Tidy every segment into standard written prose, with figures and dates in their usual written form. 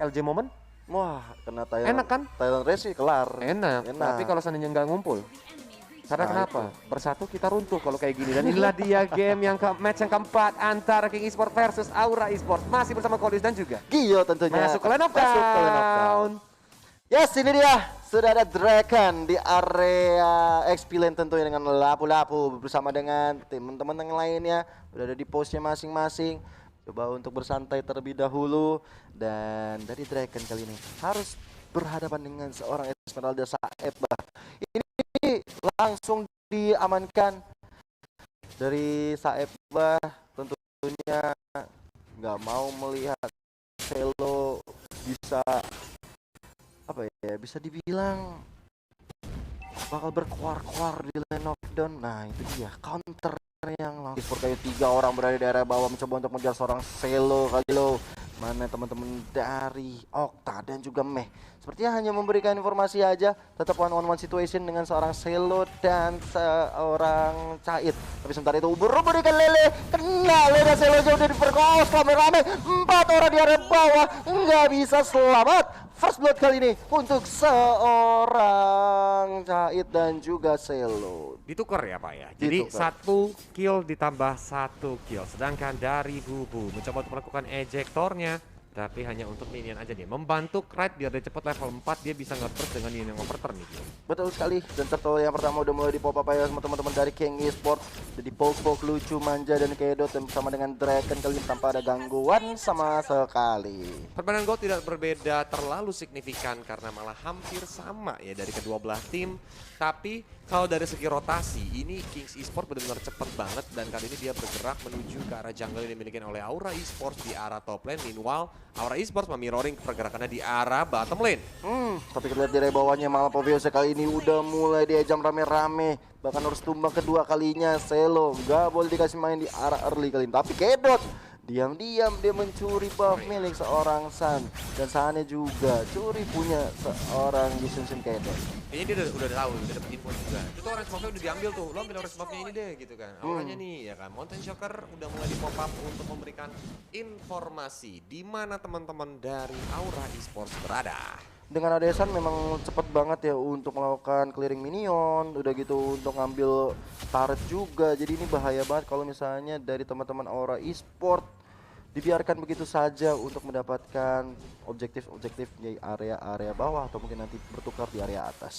LJ Moment Wah, kena Thailand. enak kan? Thailand Race sih kelar. Enak. Tapi kalau seandainya nggak ngumpul, karena Nah, kenapa? Bersatu kita runtuh kalau kayak gini. Dan inilah dia game yang match yang keempat antara King Esports versus Aura Esports. Masih bersama Kodis dan juga Gio tentunya. masuk ke Lane of Masuk ke Lane of Down. Down. Yes, ini dia. Sudah ada Draken di area XP Lane tentunya dengan lapu-lapu bersama dengan teman-teman yang lainnya. Udah ada di postnya masing-masing. Coba untuk bersantai terlebih dahulu. Dan dari Draken kali ini harus berhadapan dengan seorang Esmeralda Saeba. Ini langsung diamankan dari Saeba, tentunya nggak mau melihat Velo bisa apa ya, bisa dibilang bakal berkuar-kuar di Lane of Down. Nah itu dia counter yang langsung for kayu 3 orang berada di area bawah mencoba untuk mengejar seorang Selo kali lo. Mana teman-teman dari Okta dan juga Meh sepertinya hanya memberikan informasi aja, tetap one-on-one situation dengan seorang Selo dan seorang Cait. Tapi sebentar itu berikan lele, kena lele Selo jauh dari perkos, rame-rame 4 orang di area bawah nggak bisa selamat. First blood kali ini untuk seorang Cait dan juga Selo. Ditukar ya Pak ya. Jadi Ditukar. 1 kill ditambah 1 kill. Sedangkan dari Bubu mencoba untuk melakukan ejektornya, tapi hanya untuk minion aja nih. Membantu Krait biar dia cepat level 4, dia bisa nge-burst dengan minion yang overturn nih. Betul sekali, dan turtle yang pertama udah mulai di pop up ya sama teman-teman dari King Esports. Jadi poke-poke lucu, manja dan kedot dan bersama dengan Draken kali ini tanpa ada gangguan sama sekali. Perbedaan gol tidak berbeda terlalu signifikan karena malah hampir sama ya dari kedua belah tim. Tapi kalau dari segi rotasi, ini Kings Esports benar-benar cepat banget dan kali ini dia bergerak menuju ke arah jungle yang dimiliki oleh Aura Esports di arah top lane. Meanwhile, Aura Esports memirroring pergerakannya di arah bottom lane. Tapi kita lihat dari bawahnya malah Poviose kali ini udah mulai diajam rame-rame. Bahkan harus tumbang kedua kalinya. Selo nggak boleh dikasih main di arah early kali ini. Tapi kedot diam-diam dia mencuri buff milik seorang San. Dan Sannya juga curi punya seorang Jisun Kedot. Kayaknya dia udah tahu, udah dapet info juga. Itu orange buff-nya udah diambil tuh, lo ambil orange buff-nya ini deh gitu kan. Auranya nih ya kan, Mountain Shocker udah mulai di pop up untuk memberikan informasi di mana teman-teman dari Aura Esports berada. Dengan Adesan memang cepet banget ya untuk melakukan clearing minion, udah gitu untuk ngambil turret juga. Jadi ini bahaya banget kalau misalnya dari teman-teman Aura Esports dibiarkan begitu saja untuk mendapatkan objektif-objektif di area-area bawah atau mungkin nanti bertukar di area atas.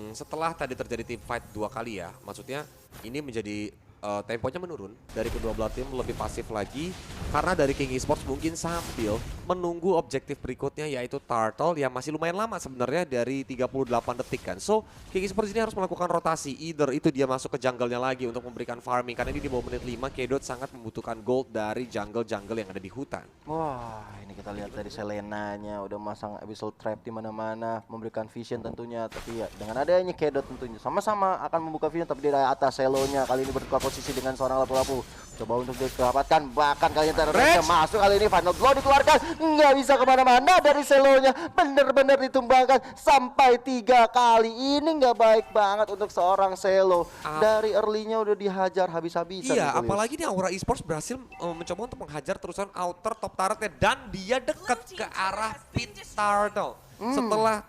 Setelah tadi terjadi team fight 2 kali ya, maksudnya ini menjadi temponya menurun dari kedua belah tim, lebih pasif lagi karena dari King Esports mungkin sambil menunggu objektif berikutnya yaitu Turtle yang masih lumayan lama sebenarnya dari 38 detik kan. So King Esports ini harus melakukan rotasi, either itu dia masuk ke jungle-nya lagi untuk memberikan farming karena ini di bawah menit 5 Kedot sangat membutuhkan gold dari jungle-jungle yang ada di hutan. Wah, ini kita lihat dari Selenanya udah masang abyssal trap di mana-mana, memberikan vision tentunya. Tapi ya dengan adanya Kedot tentunya sama-sama akan membuka vision, tapi di atas Selonya kali ini bertukar posisi dengan seorang lapu-lapu. Coba untuk diselamatkan, bahkan kali ini ternyata masuk kali ini final blow dikeluarkan, nggak bisa kemana-mana dari Selonya, bener-bener ditumbangkan sampai 3 kali. Ini nggak baik banget untuk seorang Selo. Dari early-nya udah dihajar habis-habisan. Iya, apalagi nih Aura Esports berhasil mencoba untuk menghajar terusan outer top turretnya dan dia dekat ke arah pit turtle. Setelah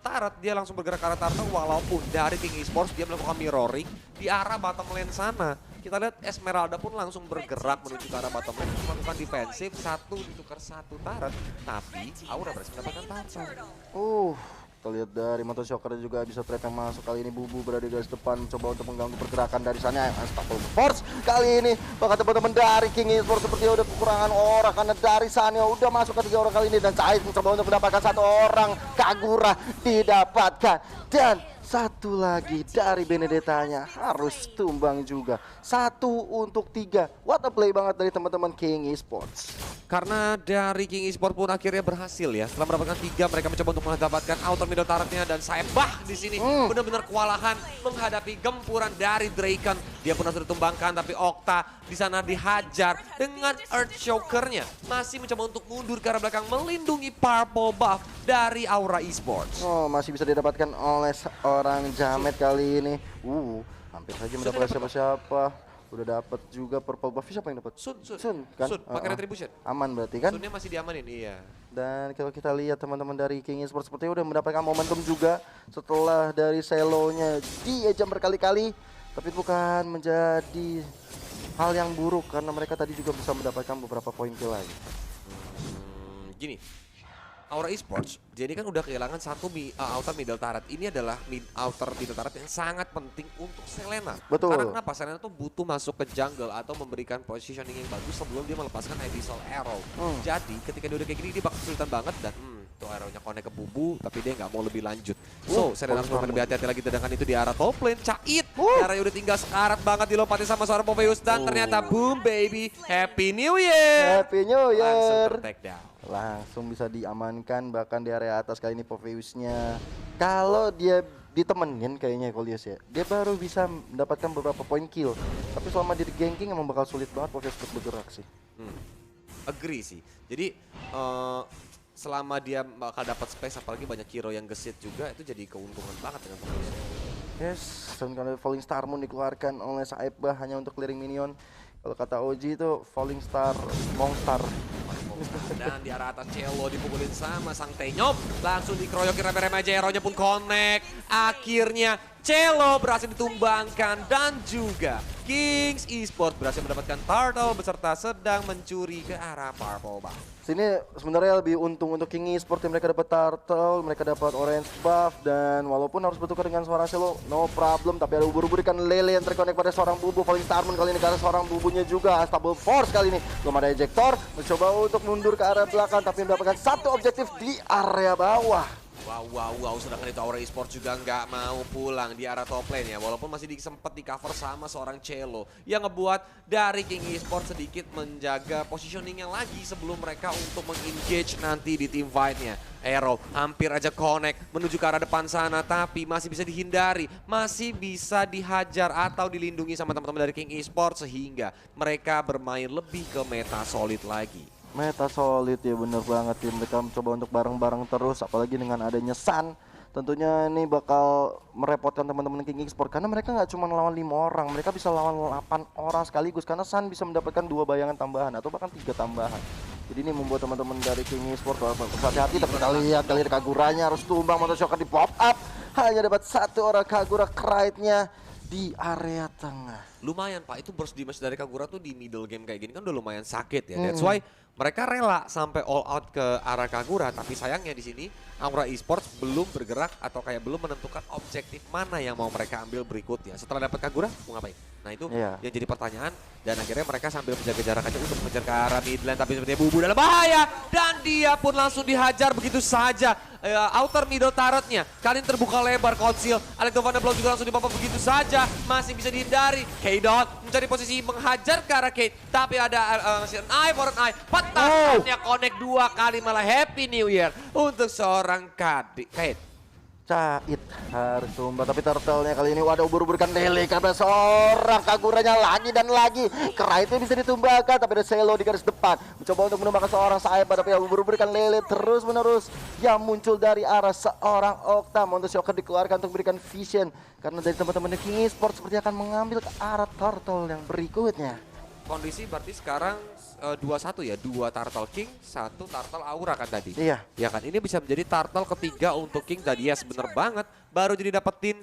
Tarat dia langsung bergerak ke arah Turtle walaupun dari King Esports dia melakukan mirroring di arah bottom lane sana. Kita lihat Esmeralda pun langsung bergerak menuju ke arah bottom lane untuk melakukan defensif, satu ditukar satu Tarat, tapi Aura berhasil mendapatkan Turtle. Kita lihat dari Mountain Shocker juga bisa trap yang masuk kali ini. Bubu berada di garis depan mencoba untuk mengganggu pergerakan dari sana. Unstoppable Force kali ini bahkan teman-teman dari King Esports sepertinya udah kekurangan orang karena dari sana udah masuk ke 3 orang kali ini dan Cait mencoba untuk mendapatkan 1 orang. Kagura didapatkan dan satu lagi dari Benedettanya harus tumbang juga. 1 untuk 3. What a play banget dari teman-teman King Esports. Karena dari King Esports pun akhirnya berhasil ya. Setelah mendapatkan 3, mereka mencoba untuk mendapatkan outer middle turretnya dan Saebah di sini benar-benar kewalahan menghadapi gempuran dari Draken. Dia pun harus ditumbangkan, tapi Okta di sana dihajar dengan Earth Shocker-nya. Masih mencoba untuk mundur ke arah belakang melindungi purple buff dari Aura Esports. Masih bisa didapatkan oleh seorang Jamet kali ini. Hampir saja mendapatkan siapa-siapa. Udah dapat juga purple buff. Siapa yang dapat? Sun kan? pakai retribution. Aman berarti kan? Sunnya masih diamanin, iya. Dan kalau kita lihat teman-teman dari King Esports sepertinya udah mendapatkan momentum juga setelah dari selonya diejam berkali-kali. Tapi bukan menjadi hal yang buruk karena mereka tadi juga bisa mendapatkan beberapa poin kill lagi. Gini, Aura Esports, jadi kan udah kehilangan satu outer middle turret. Ini adalah outer middle turret yang sangat penting untuk Selena. Betul. Karena kenapa? Selena tuh butuh masuk ke jungle atau memberikan positioning yang bagus sebelum dia melepaskan Abyssal Arrow. Jadi ketika dia udah kayak gini, dia bakal kesulitan banget dan tuh arrow-nya connect ke Bubu, tapi dia nggak mau lebih lanjut. So, Selena harus lebih hati-hati lagi, sedangkan itu di arah top lane. Cait, arahnya udah tinggal sekarat banget dilompati sama seorang Popeyus dan ternyata boom baby, Happy New Year! Happy New Langsung Year. ter-take down. Langsung bisa diamankan bahkan di area atas kali ini Popeyusnya. Kalau dia ditemenin kayaknya Kolius ya, dia baru bisa mendapatkan beberapa poin kill. Tapi selama di ganking emang bakal sulit banget Popeyus untuk bergerak sih. Agree sih. Jadi selama dia bakal dapat space, apalagi banyak hero yang gesit juga, itu jadi keuntungan banget dengan Popeyus. Yes, dan kalau Falling Star Moon dikeluarkan oleh Saibah hanya untuk clearing minion. Kalau kata Oji itu Falling Star Monster. Dan di arah atas Cello dipukulin sama sang Tenyop, langsung dikeroyokin rame-reme aja, hero-nya pun connect. Akhirnya Cello berhasil ditumbangkan dan juga Kings Esports berhasil mendapatkan turtle beserta sedang mencuri ke arah Purple Buff. Sini sebenarnya lebih untung untuk King Esports, mereka dapat turtle, mereka dapat orange buff, dan walaupun harus bertukar dengan suara Cello, no problem. Tapi ada ubur-ubur ikan lele yang terkonek pada seorang Bubu. Falling Star Moon kali ini karena seorang Bubunya juga Unstable Force kali ini. Belum ada ejector, mencoba untuk mundur ke arah belakang tapi mendapatkan satu objektif di area bawah. Wow, sedangkan itu Aura Esports juga nggak mau pulang di arah top lane ya. Walaupun masih sempat di cover sama seorang Cello, yang ngebuat dari King Esports sedikit menjaga positioningnya lagi sebelum mereka untuk meng-engage nanti di team fight-nya. Arrow hampir aja connect menuju ke arah depan sana, tapi masih bisa dihindari, masih bisa dihajar atau dilindungi sama teman-teman dari King Esports sehingga mereka bermain lebih ke meta solid lagi. Meta solid ya, bener banget ya, mereka mencoba untuk bareng-bareng terus, apalagi dengan adanya Sun. Tentunya ini bakal merepotkan teman-teman King Esports karena mereka nggak cuma lawan 5 orang, mereka bisa lawan 8 orang sekaligus karena Sun bisa mendapatkan 2 bayangan tambahan atau bahkan 3 tambahan. Jadi ini membuat teman-teman dari King Esports harus hati-hati. Tapi kita lihat kali ini Kaguranya harus tumbang, Motoshocker di pop up, hanya dapat satu orang Kagura Krite-nya di area tengah. Lumayan Pak, itu burst damage dari Kagura tuh di middle game kayak gini kan udah lumayan sakit ya. That's why mereka rela sampai all out ke arah Kagura, tapi sayangnya di sini Aura Esports belum bergerak atau kayak belum menentukan objektif mana yang mau mereka ambil berikutnya. Setelah dapat Kagura mau ngapain? Nah itu yang jadi pertanyaan, dan akhirnya mereka sambil menjaga jarak aja untuk mengejar ke arah mid lane, tapi sepertinya Bubu dalam bahaya dan dia pun langsung dihajar begitu saja. Outer middle turretnya kali ini terbuka lebar, Conceal Alecto Van de Blom juga langsung dipapar begitu saja, masih bisa dihindari. K-Dot mencari posisi menghajar ke arah Kate, tapi ada an eye for an eye, petakannya connect 2 kali, malah Happy New Year untuk seorang Kate. Cait harus tumbang, tapi turtle-nya kali ini wadah ubur-uburkan lele karena seorang Kaguranya lagi dan lagi. Krite bisa ditumbangkan, tapi ada Cello di garis depan mencoba untuk menumbangkan seorang Saibah, tapi ubur-uburkan lele terus-menerus yang muncul dari arah seorang Okta. Motoshocker dikeluarkan untuk memberikan vision karena dari teman-teman King Esports seperti akan mengambil ke arah turtle yang berikutnya. Kondisi berarti sekarang 2-1 ya, 2 Turtle King, 1 Turtle Aura kan tadi. Iya. Ya kan, ini bisa menjadi Turtle ketiga untuk King tadi ya, bener banget. Baru jadi dapetin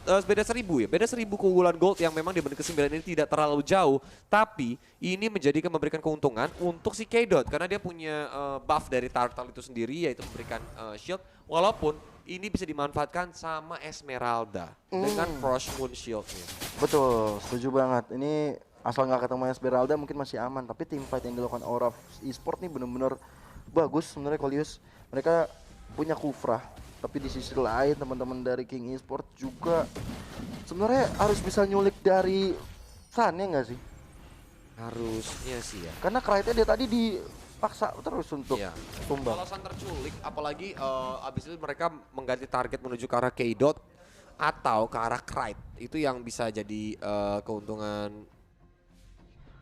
beda 1000 ya, beda 1000 keunggulan gold yang memang di menit ke-9 ini tidak terlalu jauh. Tapi ini memberikan keuntungan untuk si K-Dot karena dia punya buff dari Turtle itu sendiri, yaitu memberikan shield. Walaupun ini bisa dimanfaatkan sama Esmeralda dengan Frost Moon Shield-nya. Betul, setuju banget. Ini asal nggak ketemu Esmeralda mungkin masih aman, tapi tim fight yang dilakukan Aura Esports nih bener-bener bagus sebenarnya Kolius. Mereka punya Kufra, tapi di sisi lain teman-teman dari King Esports juga sebenarnya harus bisa nyulik dari Sun, ya nggak sih? Harusnya sih ya. Karena Krite dia tadi dipaksa terus untuk tumbang. Kalau Sun terculik, apalagi abis itu mereka mengganti target menuju ke arah K-Dot atau ke arah Krite, itu yang bisa jadi keuntungan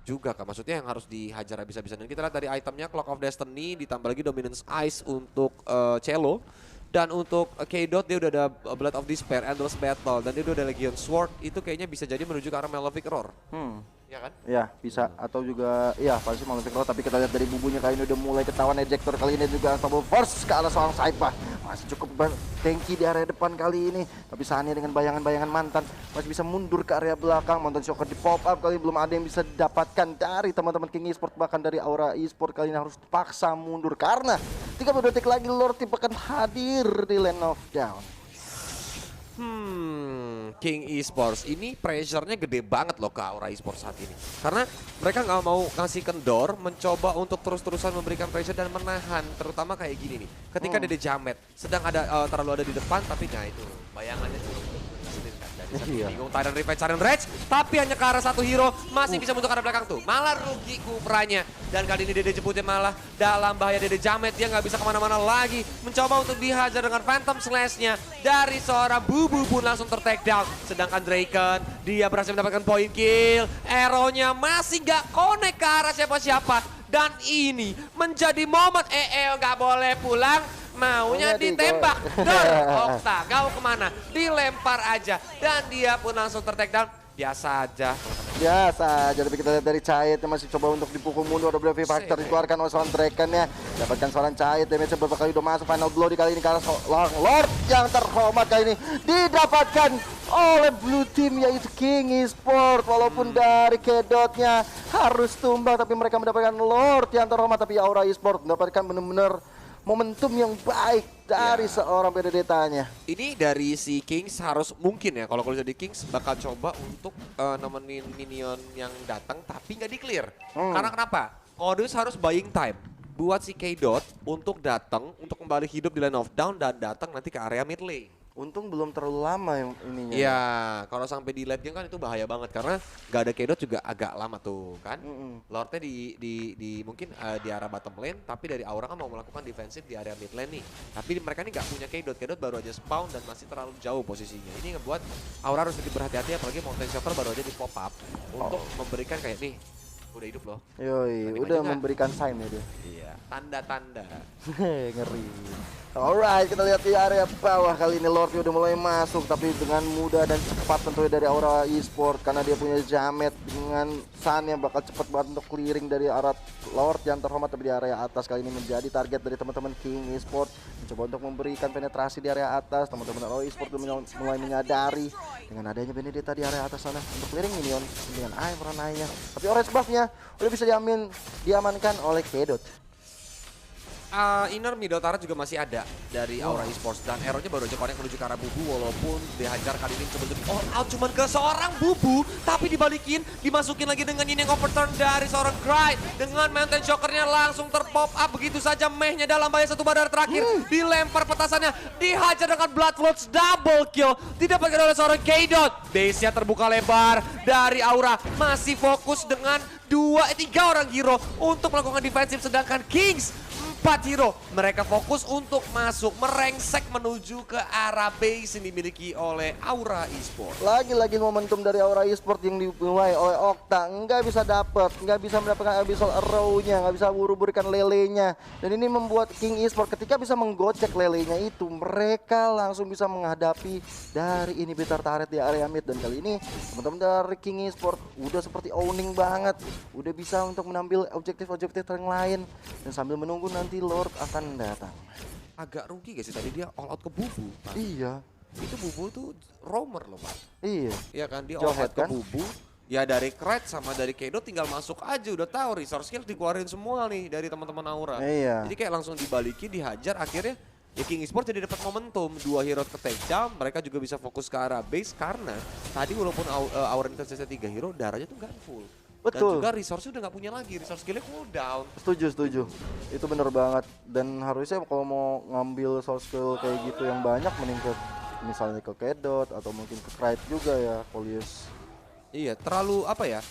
juga Kak, maksudnya yang harus dihajar habis-habisan. Dan kita lihat dari itemnya Clock of Destiny, ditambah lagi Dominance Ice untuk Cello. Dan untuk K-Dot dia udah ada Blood of Despair, Endless Battle, dan dia udah ada Legion Sword. Itu kayaknya bisa jadi menuju ke arah Malefic Roar. ya kan? Ya bisa atau juga ya pasti mau Victor, tapi kita lihat dari bubunya kali ini udah mulai ketahuan ejector kali ini juga Unstoppable Force ke arah seorang Saipah. Masih cukup tanky di area depan kali ini, tapi Sania dengan bayangan-bayangan mantan masih bisa mundur ke area belakang. Mountain Shocker di pop up kali belum ada yang bisa didapatkan dari teman-teman King Esport, bahkan dari Aura Esport kali ini harus paksa mundur karena 30 detik lagi Lord tipe akan hadir di lane of down. King Esports ini pressure-nya gede banget loh ke Aura Esports saat ini. Karena mereka nggak mau ngasih kendor, mencoba untuk terus-terusan memberikan pressure dan menahan, terutama kayak gini nih. Ketika Dede Jamet sedang ada terlalu ada di depan, tapi nah itu bayangannya cukup sendiri kan. Bingung Tyrant Revenge, Tyrant Rage, tapi hanya ke arah satu hero, masih bisa untuk arah belakang tuh. Malah rugi Kupranya. Dan kali ini Dede jemputnya malah dalam bahaya. Dede Jamet, dia nggak bisa kemana-mana lagi. Mencoba untuk dihajar dengan Phantom Slash-nya dari seorang Bubu pun langsung ter-take down. Sedangkan Draken, dia berhasil mendapatkan poin kill. Arrow-nya masih nggak connect ke arah siapa-siapa. Dan ini menjadi momen nggak boleh pulang. Maunya ditembak. Okta, kau kemana? Dilempar aja. Dan dia pun langsung ter-take down. Biasa aja. Biasa aja, tapi kita lihat dari Cahit yang masih coba untuk dipukul mundur. Ada beberapa factor dikeluarkan oleh seorang Draken ya. Dapatkan seorang Cahit, damage beberapa kali udah masuk. Final blow di kali ini karena seorang Lord yang terhormat kali ini didapatkan oleh blue team yaitu King Esport. Walaupun dari kedotnya harus tumbang, tapi mereka mendapatkan Lord yang terhormat. Tapi Aura Esport mendapatkan benar-benar momentum yang baik dari seorang Benedetta-nya. Ini dari si Kings harus mungkin ya, kalau jadi Kings bakal coba untuk nemenin minion yang datang tapi nggak di-clear. Karena kenapa? Kodus harus buying time buat si K-Dot untuk datang, untuk kembali hidup di lane of down dan datang nanti ke area mid lane. Untung belum terlalu lama yang ininya. Iya, kalau sampai di late game kan itu bahaya banget karena nggak ada K-Dot juga agak lama tuh kan. Lordnya di mungkin di arah bottom lane, tapi dari Aura kan mau melakukan defensif di area mid lane nih. Tapi mereka ini nggak punya K-Dot, K-Dot baru aja spawn dan masih terlalu jauh posisinya. Ini ngebuat Aura harus lebih berhati-hati, apalagi Mountain Shocker baru aja di pop up untuk memberikan kayak nih, udah hidup loh. Yoi, udah memberikan sign ya dia. Iya, tanda-tanda. Ngeri. Alright, kita lihat di area bawah kali ini Lord udah mulai masuk, tapi dengan mudah dan cepat tentunya dari Aura Esport karena dia punya Jamet dengan Sun yang bakal cepat banget untuk clearing dari arah Lord yang terhormat. Tapi di area atas kali ini menjadi target dari teman-teman King Esport, mencoba untuk memberikan penetrasi di area atas. Teman-teman Aura Esport mulai menyadari dengan adanya Benedetta di area atas sana untuk clearing minion dengan air peranainya. Tapi orange buff-nya udah bisa diamankan oleh K-Dot. Inner mid utara juga masih ada dari Aura Esports dan arrow-nya baru aja connect menuju ke arah Bubu, walaupun dihajar kali ini coba untuk all out cuman ke seorang Bubu, tapi dibalikin, dimasukin lagi dengan ini yang overturn dari seorang Cry dengan Mountain Shocker-nya langsung terpop up begitu saja. Mehnya dalam bahaya, satu badar terakhir dilempar petasannya, dihajar dengan Blood Floats, double kill didapatkan oleh seorang K-Dot. Base-nya terbuka lebar dari Aura, masih fokus dengan 3 orang hero untuk melakukan defensif, sedangkan Kings 4 hero, mereka fokus untuk masuk, merengsek menuju ke arah base yang dimiliki oleh Aura Esport. Lagi-lagi momentum dari Aura Esport yang dimulai oleh Okta, nggak bisa dapat, nggak bisa mendapatkan Abyssal Arrow-nya, nggak bisa buru-burikan lelenya. Dan ini membuat King Esport ketika bisa menggocek lelenya itu, mereka langsung bisa menghadapi dari inhibitor turret di area mid. Dan kali ini teman-teman dari King Esport udah seperti owning banget, udah bisa untuk menambil objektif-objektif yang lain dan sambil menunggu nanti Lord akan datang. Agak rugi gak sih tadi dia all out ke Bubu, Pak? Iya. Itu Bubu tuh roamer loh, Pak. Iya. Iya kan, dia all out ke kan? Bubu. Ya dari Kret sama dari K-Dot tinggal masuk aja, udah tahu resource skill dikeluarin semua nih dari teman-teman Aura. Iya. Jadi kayak langsung dibalikin, dihajar, akhirnya ya King Esport jadi dapat momentum. 2 hero ke take down, mereka juga bisa fokus ke arah base karena tadi walaupun Aura intensitasnya 3 hero, darahnya tuh gak full. Betul. Dan juga resource udah nggak punya lagi, resource skillnya cooldown. Setuju. Itu bener banget. Dan harusnya kalau mau ngambil source skill kayak gitu yang banyak, mending ke misalnya ke K-Dot atau mungkin ke Krite juga ya, Polius. Iya, terlalu apa ya?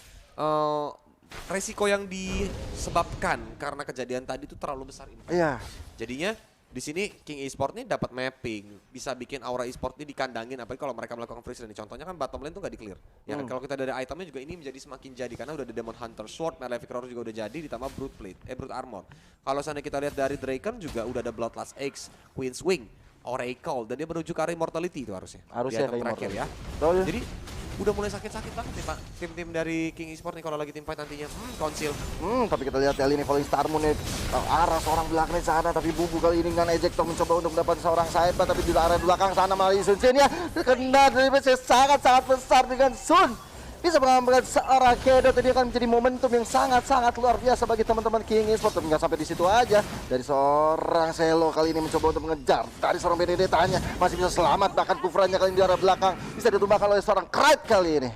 Resiko yang disebabkan karena kejadian tadi itu terlalu besar. Iya. Jadinya di sini King Esport nih dapat mapping, bisa bikin Aura Esport ini dikandangin, apalagi kalau mereka melakukan freeze lane. Contohnya kan bottom lane tuh nggak di-clear. Ya kan, kalau kita dari itemnya juga ini menjadi semakin jadi karena udah ada Demon Hunter Sword, Malefic Roar juga udah jadi, ditambah Brute Plate, Brute Armor. Kalau seandainya kita lihat dari Draken juga udah ada Bloodlust X, Queen's Wing, Oracle, dan dia menuju ke arah Immortality itu harusnya. Harusnya di item terakhir ya. Betul. Jadi udah mulai sakit-sakit banget nih Pak. Tim-tim dari King Esports nih kalau lagi tim fight nantinya. Konsil. Tapi kita lihat kali ini Falling Star Moon nih arah seorang belakang di sana, tapi Bubu kali ini dengan ejector mencoba untuk mendapatkan seorang Saiba, tapi di arah belakang sana malah Sun Jin ya kena dari sangat-sangat besar dengan Sun. Bisa mengambil seorang Kedot, ini akan menjadi momentum yang sangat-sangat luar biasa bagi teman-teman King Esports. Tapi nggak sampai di situ aja, dari seorang Selo kali ini mencoba untuk mengejar dari seorang Benedetanya, masih bisa selamat, bahkan kufrannya kali ini di arah belakang bisa ditumbangkan oleh seorang Krait kali ini.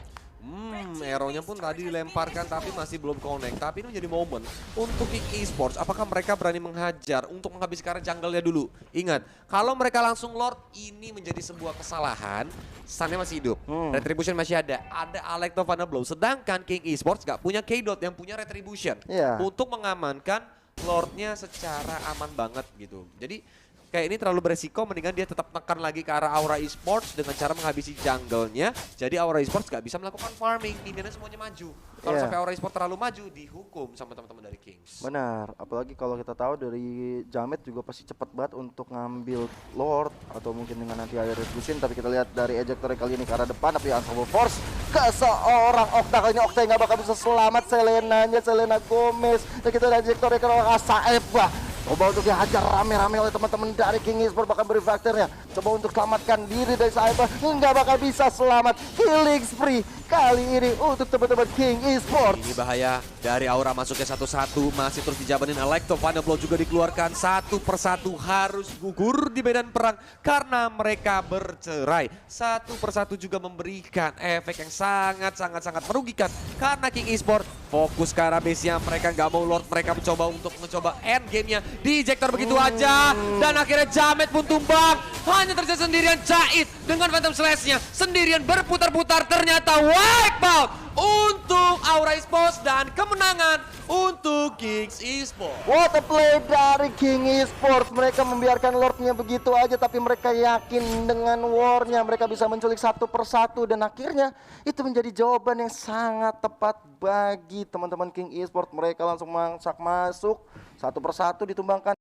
Arrow-nya pun tadi dilemparkan tapi masih belum connect. Tapi ini menjadi momen untuk King Esports. Apakah mereka berani menghajar untuk menghabiskan jungle-nya dulu? Ingat, kalau mereka langsung Lord, ini menjadi sebuah kesalahan. Sunnya masih hidup, Retribution masih ada. Ada Alecto Final Blow. Sedangkan King Esports gak punya K-Dot yang punya Retribution. Untuk mengamankan Lord-nya secara aman banget gitu. Jadi kayak ini terlalu beresiko, mendingan dia tetap tekan lagi ke arah Aura Esports dengan cara menghabisi jungle-nya. Jadi Aura Esports gak bisa melakukan farming, minionnya semuanya maju. Kalau sampai Aura Esports terlalu maju, dihukum sama teman-teman dari Kings. Benar, apalagi kalau kita tahu dari Jamet juga pasti cepat banget untuk ngambil Lord atau mungkin dengan nanti ada Retribution. Tapi kita lihat dari ejector kali ini ke arah depan, tapi Unstoppable Force ke seorang Okta. Kali ini Okta nggak bakal bisa selamat, Selena Gomez. Dan kita lihat ejector ke arah Saeba. Coba untuk dihajar rame-rame oleh teman-teman dari King Esports, bahkan beri faktornya. Coba untuk selamatkan diri dari Saeba, nggak bakal bisa selamat. Killing spree kali ini untuk teman-teman King Esports. Ini bahaya dari Aura masuknya satu-satu, masih terus dijabanin. Electro Final Blow juga dikeluarkan satu persatu, harus gugur di medan perang karena mereka bercerai. Satu persatu juga memberikan efek yang sangat merugikan karena King Esports fokus ke arah base-nya. Mereka nggak mau Lord, mereka mencoba end game-nya. Di-ejector begitu aja dan akhirnya Jamet pun tumbang. Hanya terjadi sendirian Cait dengan Phantom Slash-nya sendirian berputar-putar, ternyata wipeout untuk Aura Esports dan kemenangan untuk Kings Esports. What a play dari King Esports. Mereka membiarkan Lordnya begitu aja, tapi mereka yakin dengan war-nya mereka bisa menculik satu persatu, dan akhirnya itu menjadi jawaban yang sangat tepat bagi teman-teman King Esports. Mereka langsung masuk satu persatu, ditumbangkan